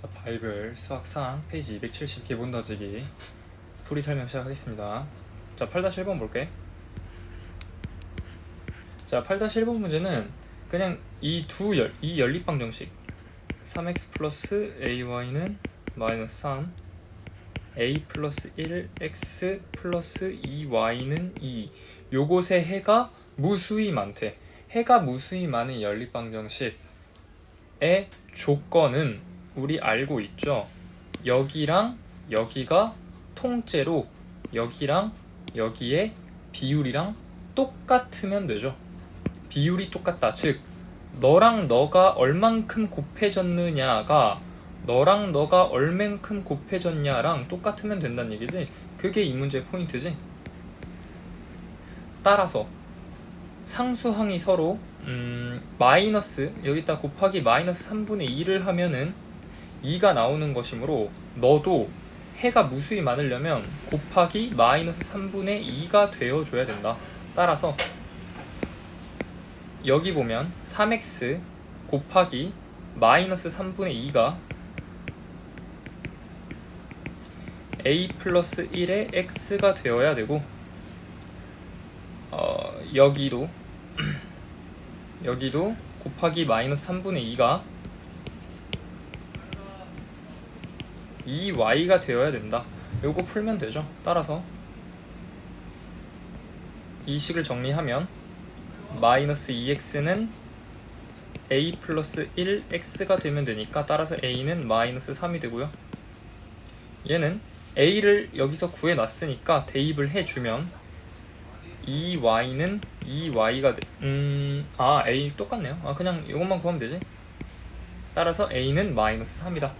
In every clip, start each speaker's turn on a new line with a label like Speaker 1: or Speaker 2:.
Speaker 1: 자, 바이블 수학 4 페이지 270 기본 다지기 풀이 설명 시작하겠습니다. 자, 8-1번 볼게. 자, 8-1번 문제는 그냥 이 연립 방정식 3x 플러스 ay는 마이너스 3 a 플러스 1 x 플러스 2y는 2 요것의 해가 무수히 많대. 해가 무수히 많은 연립 방정식의 조건은 우리 알고 있죠. 여기랑 여기가 통째로 여기랑 여기의 비율이랑 똑같으면 되죠. 비율이 똑같다. 즉 너랑 너가 얼만큼 곱해졌느냐가 너랑 너가 얼만큼 곱해졌냐랑 똑같으면 된다는 얘기지. 그게 이 문제의 포인트지. 따라서 상수항이 서로 마이너스 여기다 곱하기 마이너스 3분의 2를 하면은 2가 나오는 것이므로 너도 해가 무수히 많으려면 곱하기 마이너스 3분의 2가 되어줘야 된다. 따라서 여기 보면 3x 곱하기 마이너스 3분의 2가 a 플러스 1의 x가 되어야 되고 여기도 곱하기 마이너스 3분의 2가 2y가 되어야 된다. 요거 풀면 되죠. 따라서 이 식을 정리하면 마이너스 2x는 a 플러스 1x가 되면 되니까 따라서 a는 마이너스 3이 되고요. 얘는 a를 여기서 구해놨으니까 대입을 해주면 2y는 2y가 a 똑같네요. 그냥 이것만 구하면 되지. 따라서 a는 마이너스 3이다.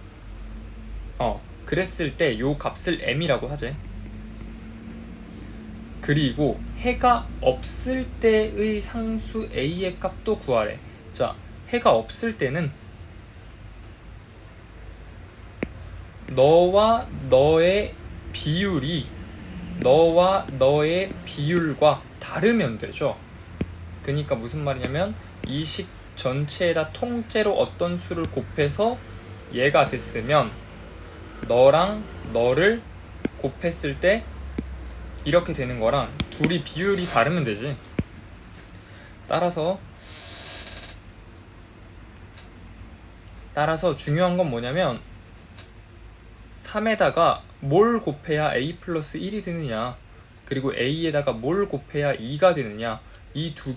Speaker 1: 그랬을 때 요 값을 m이라고 하지. 그리고 해가 없을 때의 상수 a의 값도 구하래. 자, 해가 없을 때는 너와 너의 비율과 다르면 되죠. 그러니까 무슨 말이냐면 이 식 전체에다 통째로 어떤 수를 곱해서 얘가 됐으면 너랑 너를 곱했을 때 이렇게 되는 거랑 둘이 비율이 다르면 되지. 따라서 중요한 건 뭐냐면 3에다가 뭘 곱해야 a 플러스 1이 되느냐, 그리고 a에다가 뭘 곱해야 2가 되느냐, 이 두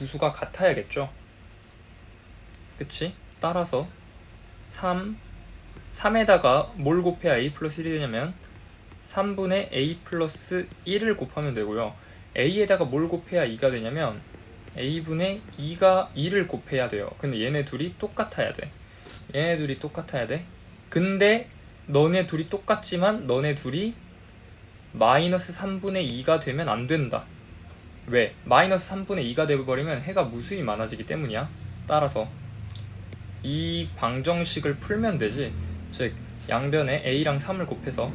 Speaker 1: 수가 같아야겠죠. 그치? 따라서 3에다가 뭘 곱해야 a 플러스 1이 되냐면 3분의 a 플러스 1을 곱하면 되고요. a에다가 뭘 곱해야 2가 되냐면 a분의 2를 곱해야 돼요. 근데 얘네 둘이 똑같아야 돼. 근데 너네 둘이 똑같지만 너네 둘이 마이너스 3분의 2가 되면 안 된다. 왜? 마이너스 3분의 2가 되어버리면 해가 무수히 많아지기 때문이야. 따라서 이 방정식을 풀면 되지. 즉 양변에 a랑 3을 곱해서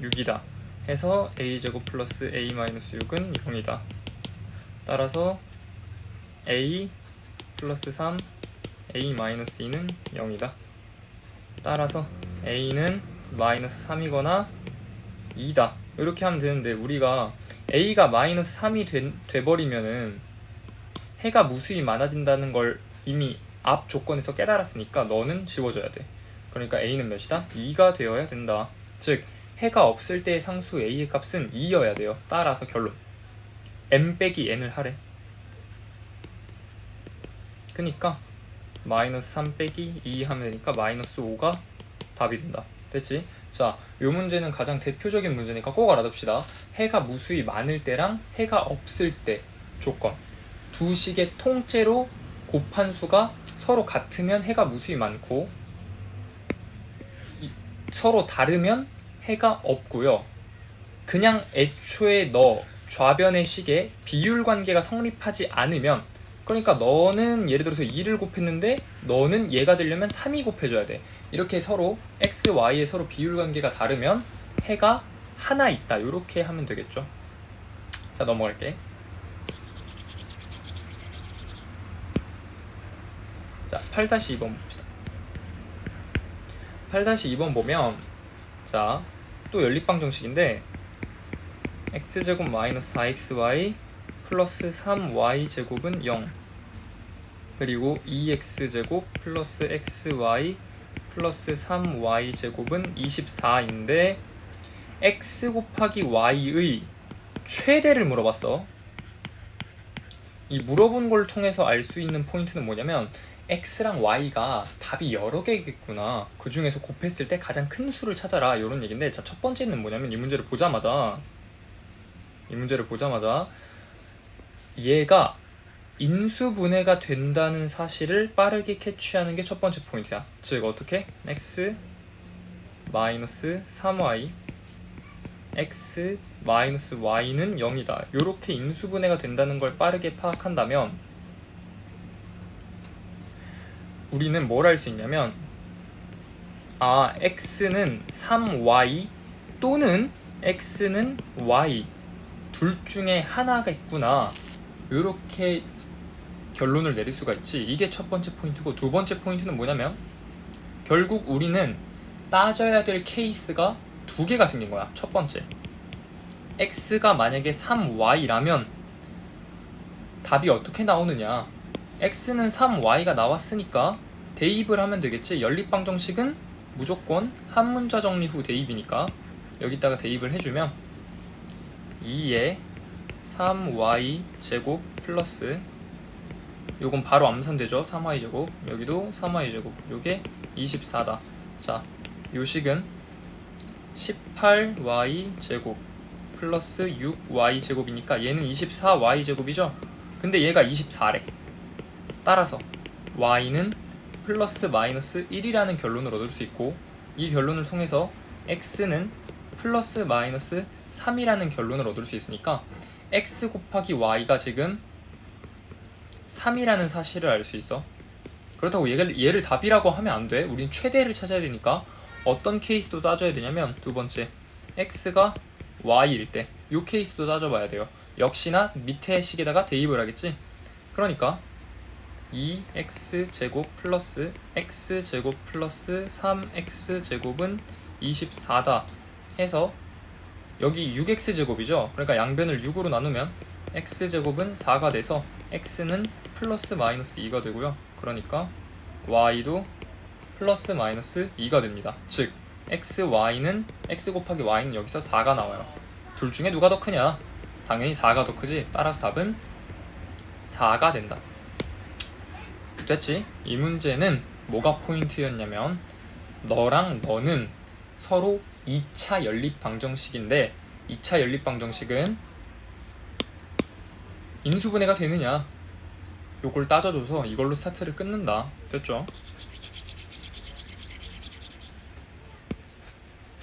Speaker 1: 6이다 해서 a제곱 플러스 a-6은 0이다. 따라서 a 플러스 3 a-2는 0이다. 따라서 a는 마이너스 3이거나 2다. 이렇게 하면 되는데 우리가 a가 마이너스 3이 돼버리면은 해가 무수히 많아진다는 걸 이미 앞 조건에서 깨달았으니까 너는 지워줘야 돼. 그러니까 a는 몇이다? 2가 되어야 된다. 즉 해가 없을 때의 상수 a의 값은 2여야 돼요. 따라서 결론 m 빼기 n을 하래. 그니까 마이너스 3 빼기 2 하면 되니까 마이너스 5가 답이 된다. 됐지? 자, 요 문제는 가장 대표적인 문제니까 꼭 알아둡시다. 해가 무수히 많을 때랑 해가 없을 때 조건, 두 식의 통째로 곱한 수가 서로 같으면 해가 무수히 많고 서로 다르면 해가 없고요. 그냥 애초에 너 좌변의 식에 비율 관계가 성립하지 않으면, 그러니까 너는 예를 들어서 2를 곱했는데 너는 얘가 되려면 3이 곱해줘야 돼. 이렇게 서로 x, y의 서로 비율 관계가 다르면 해가 하나 있다. 이렇게 하면 되겠죠. 자, 넘어갈게. 자, 8-2번 봅시다. 8-2번 보면 자, 또 연립방정식인데 x제곱 마이너스 4xy 플러스 3y제곱은 0, 그리고 2x제곱 플러스 xy 플러스 3y제곱은 24인데 x 곱하기 y의 최대를 물어봤어. 이 물어본 걸 통해서 알 수 있는 포인트는 뭐냐면 x랑 y가 답이 여러 개겠구나, 그 중에서 곱했을 때 가장 큰 수를 찾아라, 이런 얘기인데, 자, 첫 번째는 뭐냐면 이 문제를 보자마자 얘가 인수분해가 된다는 사실을 빠르게 캐치하는 게 첫 번째 포인트야. 즉 어떻게? x 마이너스 3y x 마이너스 y는 0이다. 이렇게 인수분해가 된다는 걸 빠르게 파악한다면 우리는 뭘 할 수 있냐면, 아, x는 3y 또는 x는 y 둘 중에 하나가 있구나, 이렇게 결론을 내릴 수가 있지. 이게 첫 번째 포인트고, 두 번째 포인트는 뭐냐면 결국 우리는 따져야 될 케이스가 두 개가 생긴 거야. 첫 번째, x가 만약에 3y라면 답이 어떻게 나오느냐, x는 3y가 나왔으니까 대입을 하면 되겠지. 연립방정식은 무조건 한 문자 정리 후 대입이니까 여기다가 대입을 해주면 2에 3y 제곱 플러스, 요건 바로 암산되죠. 3y 제곱, 여기도 3y 제곱, 요게 24다. 자, 요 식은 18y 제곱 플러스 6y 제곱이니까 얘는 24y 제곱이죠. 근데 얘가 24래. 따라서 y는 플러스 마이너스 1이라는 결론을 얻을 수 있고, 이 결론을 통해서 x는 플러스 마이너스 3이라는 결론을 얻을 수 있으니까 x 곱하기 y가 지금 3이라는 사실을 알 수 있어. 그렇다고 얘를 답이라고 하면 안 돼. 우린 최대를 찾아야 되니까 어떤 케이스도 따져야 되냐면, 두 번째, x가 y일 때 이 케이스도 따져봐야 돼요. 역시나 밑에 식에다가 대입을 하겠지. 그러니까 2x제곱 플러스 x제곱 플러스 3x제곱은 24다 해서 여기 6x제곱이죠. 그러니까 양변을 6으로 나누면 x제곱은 4가 돼서 x는 플러스 마이너스 2가 되고요. 그러니까 y도 플러스 마이너스 2가 됩니다. 즉 x 곱하기 y는 여기서 4가 나와요. 둘 중에 누가 더 크냐? 당연히 4가 더 크지. 따라서 답은 4가 된다. 됐지? 이 문제는 뭐가 포인트였냐면, 너랑 너는 서로 2차 연립방정식인데 2차 연립방정식은 인수분해가 되느냐, 요걸 따져줘서 이걸로 스타트를 끊는다. 됐죠?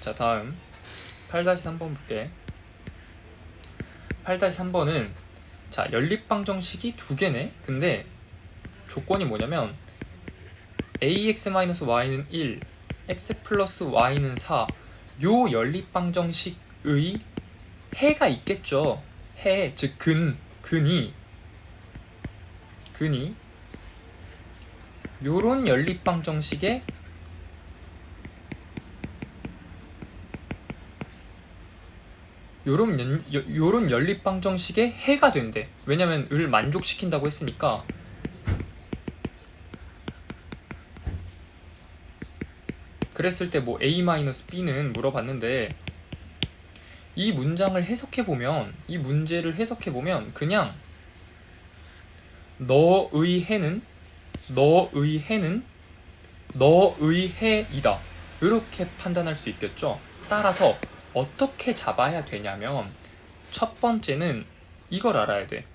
Speaker 1: 자, 다음 8-3번 볼게. 8-3번은 자, 연립방정식이 두 개네. 근데 조건이 뭐냐면 ax-y는 1, x 플러스 y는 4, 요 연립방정식의 해가 있겠죠. 해, 즉 근이 요런 연립방정식의 요런 연립방정식의 해가 된대. 왜냐면 을 만족시킨다고 했으니까. 그랬을 때 뭐 a-b는 물어봤는데, 이 문장을 해석해보면, 이 문제를 해석해보면 그냥 너의 해는 너의 해이다, 이렇게 판단할 수 있겠죠. 따라서 어떻게 잡아야 되냐면, 첫 번째는 이걸 알아야 돼.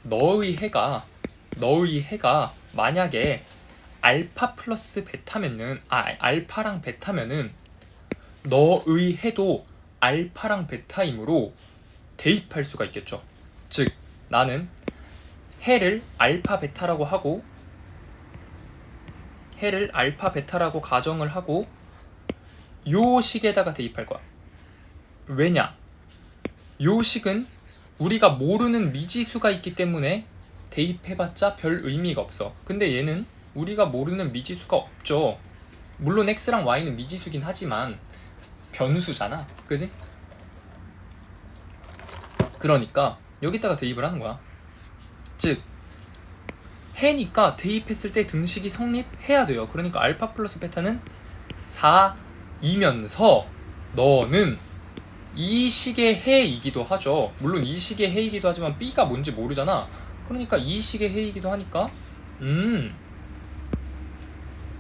Speaker 1: 너의 해가 만약에 알파 플러스 베타면은, 알파랑 베타면은 너의 해도 알파랑 베타이므로 대입할 수가 있겠죠. 즉 나는 해를 알파 베타라고 가정을 하고 요 식에다가 대입할 거야. 왜냐? 요 식은 우리가 모르는 미지수가 있기 때문에 대입해봤자 별 의미가 없어. 근데 얘는 우리가 모르는 미지수가 없죠. 물론 x랑 y는 미지수긴 하지만 변수잖아, 그지? 그러니까 여기다가 대입을 하는 거야. 즉 해니까 대입했을 때 등식이 성립해야 돼요. 그러니까 알파 플러스 베타는 4이면서 너는 이 식의 해이기도 하죠. 물론 이 식의 해이기도 하지만 b가 뭔지 모르잖아. 그러니까 이 식의 해이기도 하니까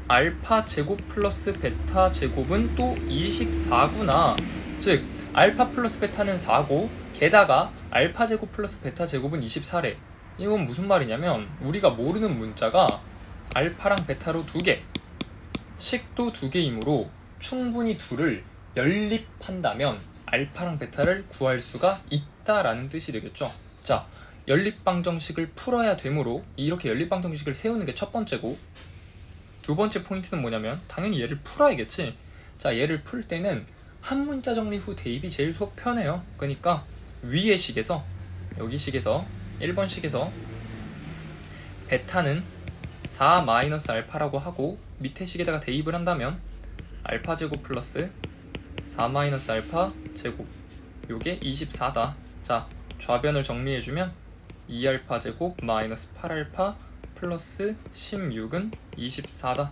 Speaker 1: 알파 제곱 플러스 베타 제곱은 또 24구나. 즉 알파 플러스 베타는 4고 게다가 알파 제곱 플러스 베타 제곱은 24래. 이건 무슨 말이냐면 우리가 모르는 문자가 알파랑 베타로 2개, 식도 2개이므로 충분히 둘을 연립한다면 알파랑 베타를 구할 수가 있다라는 뜻이 되겠죠. 자, 연립방정식을 풀어야 되므로 이렇게 연립방정식을 세우는 게 첫 번째고, 두 번째 포인트는 뭐냐면 당연히 얘를 풀어야겠지. 자, 얘를 풀 때는 한 문자 정리 후 대입이 제일 속 편해요. 그러니까 위의 식에서, 여기 식에서 1번 식에서 베타는 4 마이너스 알파라고 하고 밑에 식에다가 대입을 한다면 알파 제곱 플러스 4 마이너스 알파 제곱, 요게 24다. 자, 좌변을 정리해주면 2알파 제곱 마이너스 8알파 플러스 16은 24다.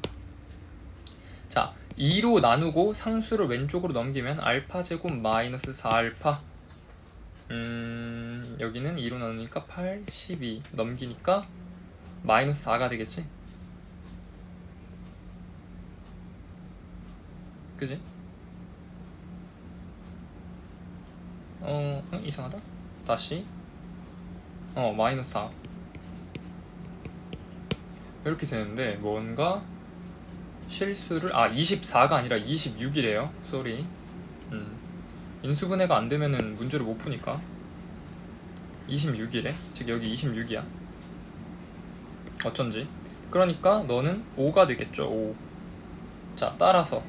Speaker 1: 자, 2로 나누고 상수를 왼쪽으로 넘기면 알파 제곱 마이너스 4알파, 여기는 2로 나누니까 8, 12 넘기니까 마이너스 4가 되겠지? 그지? 이상하다. 다시 마이너스 4 이렇게 되는데 뭔가 실수를 24가 아니라 26이래요. 쏘리. 인수분해가 안 되면은 문제를 못 푸니까 26이래. 즉 여기 26이야. 어쩐지. 그러니까 너는 5가 되겠죠. 5. 자, 따라서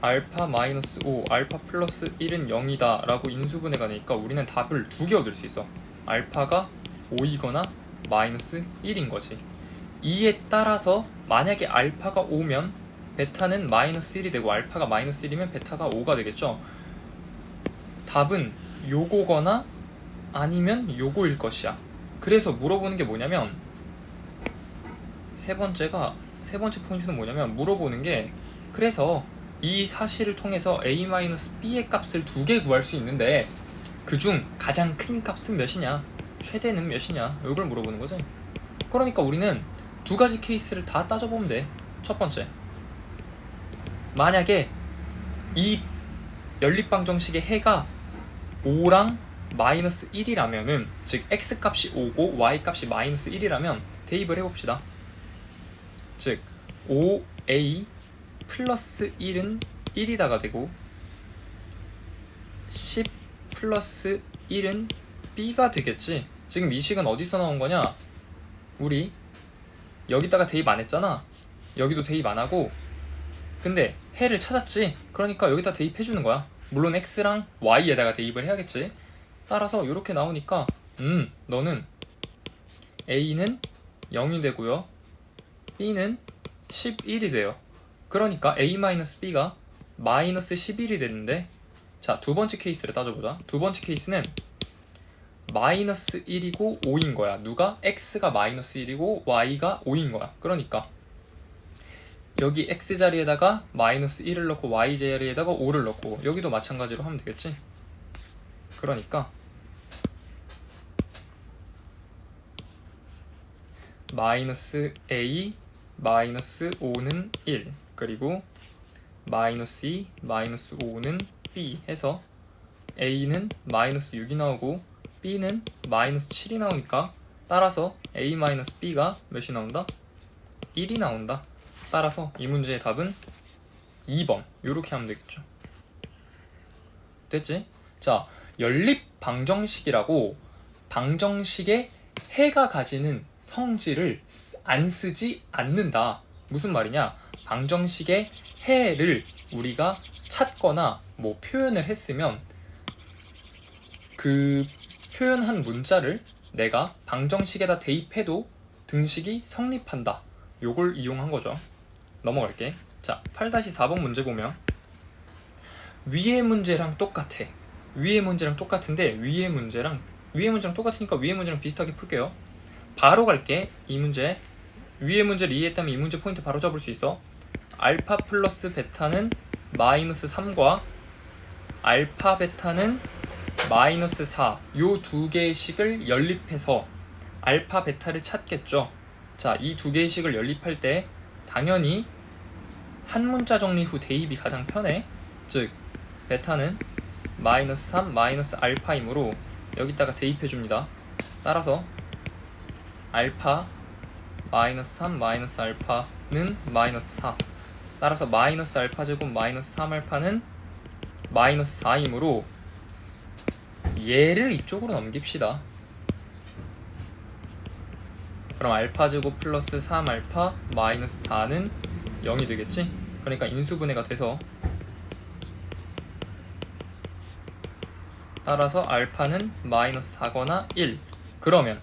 Speaker 1: 알파 마이너스 5, 알파 플러스 1은 0이다 라고 인수분해가 되니까 우리는 답을 2개 얻을 수 있어. 알파가 5이거나 마이너스 1인 거지. 이에 따라서 만약에 알파가 5면 베타는 마이너스 1이 되고 알파가 마이너스 1이면 베타가 5가 되겠죠. 답은 요거거나 아니면 요거일 것이야. 그래서 물어보는 게 뭐냐면 세 번째 포인트는 뭐냐면 물어보는 게, 그래서 이 사실을 통해서 a-b의 값을 2개 구할 수 있는데 그중 가장 큰 값은 몇이냐, 최대는 몇이냐, 이걸 물어보는 거지. 그러니까 우리는 두 가지 케이스를 다 따져보면 돼. 첫 번째, 만약에 이 연립방정식의 해가 5랑 마이너스 1이라면은, 즉 x값이 5고 y값이 마이너스 1이라면 대입을 해봅시다. 즉 5a 플러스 1은 1이다가 되고 10 플러스 1은 b가 되겠지. 지금 이 식은 어디서 나온 거냐? 우리 여기다가 대입 안 했잖아. 여기도 대입 안 하고 근데 해를 찾았지. 그러니까 여기다 대입해주는 거야. 물론 x랑 y에다가 대입을 해야겠지. 따라서 이렇게 나오니까 너는 a는 0이 되고요, b는 11이 돼요. 그러니까 a-b가 마이너스 11이 되는데, 자, 두 번째 케이스를 따져보자. 두 번째 케이스는 마이너스 1이고 5인 거야. 누가? x가 마이너스 1이고 y가 5인 거야. 그러니까 여기 x 자리에다가 마이너스 1을 넣고 y 자리에다가 5를 넣고 여기도 마찬가지로 하면 되겠지. 그러니까 마이너스 a 마이너스 5는 1, 그리고 마이너스 2 마이너스 5는 b 해서 a는 마이너스 6이 나오고 b는 마이너스 7이 나오니까 따라서 a 마이너스 b가 몇이 나온다? 1이 나온다. 따라서 이 문제의 답은 2번. 요렇게 하면 되겠죠. 됐지? 자, 연립 방정식이라고 방정식의 해가 가지는 성질을 안 쓰지 않는다. 무슨 말이냐? 방정식의 해를 우리가 찾거나 뭐 표현을 했으면 그 표현한 문자를 내가 방정식에다 대입해도 등식이 성립한다. 요걸 이용한 거죠. 넘어갈게. 자, 8-4번 문제 보면 위의 문제랑 똑같아. 위의 문제랑 똑같은데 위의 문제랑 똑같으니까 위의 문제랑 비슷하게 풀게요. 바로 갈게. 이 문제 위의 문제를 이해했다면 이 문제 포인트 바로 잡을 수 있어. 알파 플러스 베타는 마이너스 3과 알파 베타는 마이너스 4 요 두 개의 식을 연립해서 알파 베타를 찾겠죠. 자, 이 두 개의 식을 연립할 때 당연히 한 문자 정리 후 대입이 가장 편해. 즉 베타는 마이너스 3 마이너스 알파이므로 여기다가 대입해 줍니다. 따라서 알파 마이너스 3 마이너스 알파는 마이너스 4. 따라서 마이너스 알파 제곱 마이너스 3알파는 마이너스 4이므로 얘를 이쪽으로 넘깁시다. 그럼 알파 제곱 플러스 3알파 마이너스 4는 0이 되겠지? 그러니까 인수분해가 돼서 따라서 알파는 마이너스 4거나 1. 그러면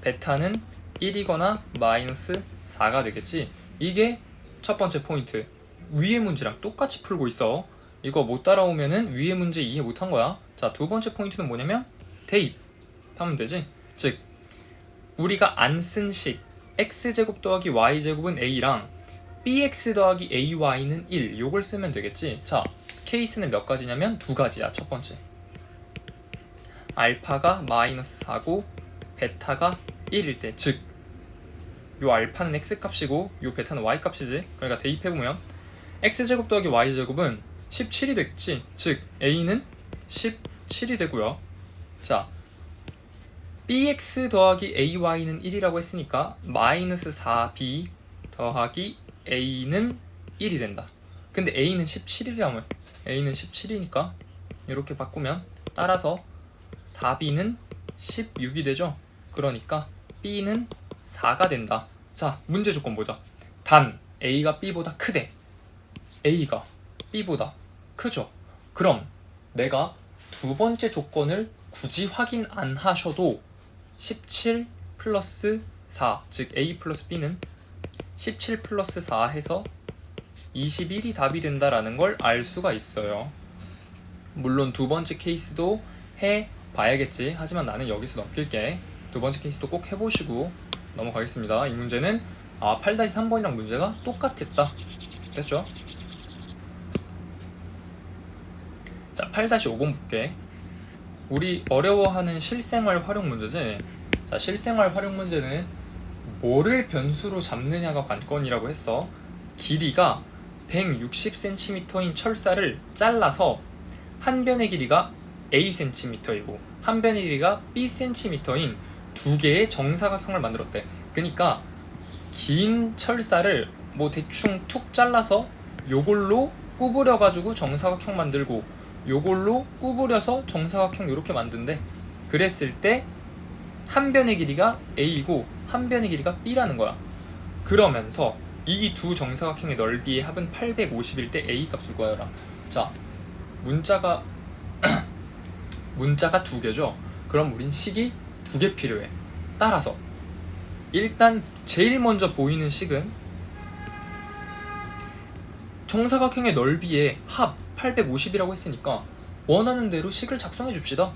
Speaker 1: 베타는 1이거나 마이너스 4가 되겠지? 이게 첫 번째 포인트. 위의 문제랑 똑같이 풀고 있어. 이거 못 따라오면은 위의 문제 이해 못한 거야. 자, 두 번째 포인트는 뭐냐면 대입하면 되지. 즉 우리가 안 쓴 식 x제곱 더하기 y제곱은 a랑 bx 더하기 ay는 1 요걸 쓰면 되겠지. 자, 케이스는 몇 가지냐면 두 가지야. 첫 번째 알파가 마이너스 4고 베타가 1일 때, 즉 요 알파는 x값이고 요 베타는 y값이지. 그러니까 대입해보면 x제곱 더하기 y제곱은 17이 되겠지. 즉 a는 17이 되고요. 자, bx 더하기 ay는 1이라고 했으니까 마이너스 4b 더하기 a는 1이 된다. 근데 a는 17이라면 a는 17이니까 이렇게 바꾸면 따라서 4b는 16이 되죠. 그러니까 b는 4가 된다. 자, 문제 조건 보자. 단 a가 b보다 크대. a가 b보다 크죠. 그럼 내가 두 번째 조건을 굳이 확인 안 하셔도 17 플러스 4, 즉 a 플러스 b는 17 플러스 4 해서 21이 답이 된다라는 걸 알 수가 있어요. 물론 두 번째 케이스도 해봐야겠지. 하지만 나는 여기서 넘길게. 두 번째 케이스도 꼭 해보시고 넘어가겠습니다. 이 문제는 8-3번이랑 문제가 똑같았다. 됐죠? 자, 8-5번 볼게. 우리 어려워하는 실생활 활용 문제지. 자, 실생활 활용 문제는 뭐를 변수로 잡느냐가 관건이라고 했어. 길이가 160cm인 철사를 잘라서 한 변의 길이가 a cm이고 한 변의 길이가 bcm인 두 개의 정사각형을 만들었대. 그러니까 긴 철사를 뭐 대충 툭 잘라서 요걸로 구부려 가지고 정사각형 만들고 요걸로 구부려서 정사각형 이렇게 만든대. 그랬을 때 한 변의 길이가 a이고 한 변의 길이가 b라는 거야. 그러면서 이 두 정사각형의 넓이의 합은 850일 때 a 값을 구하여라. 자, 문자가 두 개죠. 그럼 우린 식이 두 개 필요해. 따라서 일단 제일 먼저 보이는 식은 정사각형의 넓이의 합 850이라고 했으니까 원하는 대로 식을 작성해 줍시다.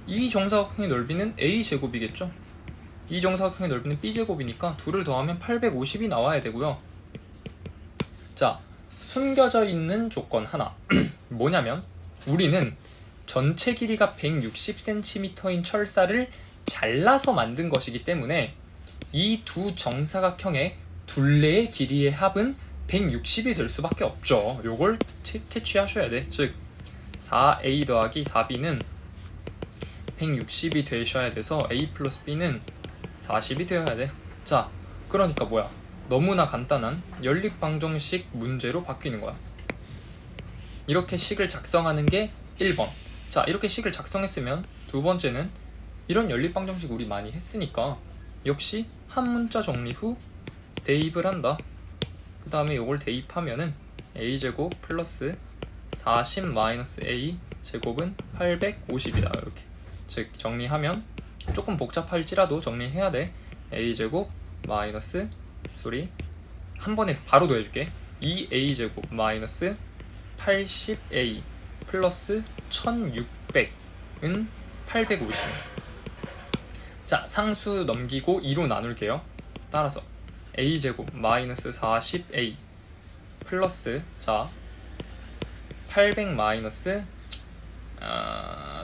Speaker 1: 이 정사각형의 넓이는 a제곱이겠죠. 이 정사각형의 넓이는 b제곱이니까 둘을 더하면 850이 나와야 되고요. 자, 숨겨져 있는 조건 하나 뭐냐면 우리는 전체 길이가 160cm인 철사를 잘라서 만든 것이기 때문에 이 두 정사각형의 둘레의 길이의 합은 160이 될 수밖에 없죠. 요걸 캐치하셔야 돼. 즉 4a 더하기 4b는 160이 되셔야 돼서 a 플러스 b는 40이 되어야 돼. 자, 그러니까 뭐야? 너무나 간단한 연립방정식 문제로 바뀌는 거야. 이렇게 식을 작성하는 게 1번. 자, 이렇게 식을 작성했으면 두 번째는 이런 연립방정식 우리 많이 했으니까 역시 한 문자 정리 후 대입을 한다. 그 다음에 이걸 대입하면은 a제곱 플러스 40 마이너스 a 제곱은 850이다. 이렇게 즉 정리하면 조금 복잡할지라도 정리해야 돼. a제곱 마이너스 한 번에 바로 더해줄게. 2a제곱 마이너스 80a 플러스 1600은 850. 자, 상수 넘기고 2로 나눌게요. 따라서 a제곱 마이너스 40a 플러스, 자, 800 마이너스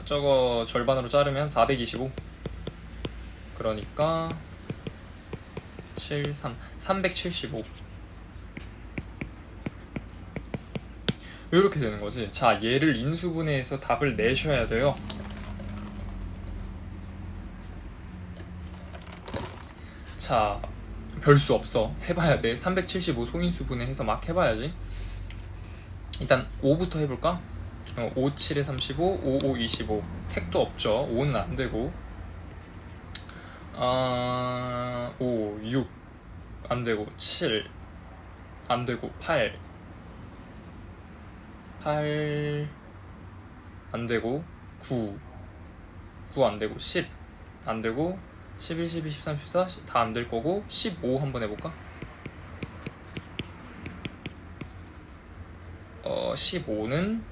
Speaker 1: 저거 절반으로 자르면 425. 그러니까 375. 이렇게 되는 거지. 자, 얘를 인수분해해서 답을 내셔야 돼요. 자, 별 수 없어. 해봐야 돼. 375 소인수분해해서 막 해봐야지. 일단 5부터 해볼까? 5, 7에 35, 5, 5, 25. 택도 없죠. 5는 안 되고. 5, 6 안 되고, 7 안 되고, 8 안 되고, 9 안 되고, 10 안 되고, 11, 12, 13, 14 다 안 될 거고, 15 한번 해볼까? 15는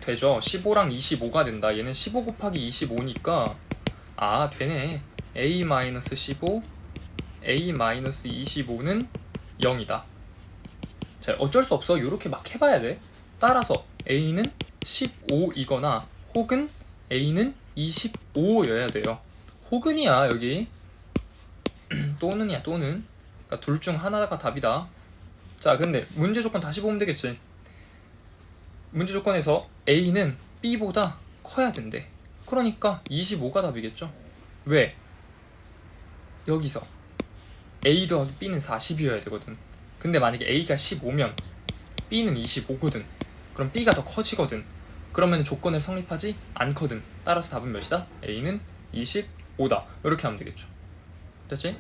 Speaker 1: 되죠. 15랑 25가 된다. 얘는 15 곱하기 25니까 되네. a-15 a-25는 0이다. 자, 어쩔 수 없어. 요렇게 막 해봐야 돼. 따라서 a는 15이거나 혹은 a는 25여야 돼요. 혹은이야 여기. 또는이야 또는. 그러니까 둘 중 하나가 답이다. 자, 근데 문제 조건 다시 보면 되겠지. 문제 조건에서 a는 b보다 커야 된대. 그러니까 25가 답이겠죠. 왜? 여기서 a 더하기 b는 40이어야 되거든. 근데 만약에 a가 15면 b는 25거든. 그럼 b가 더 커지거든. 그러면 조건을 성립하지 않거든. 따라서 답은 몇이다? a는 25다. 이렇게 하면 되겠죠. 됐지?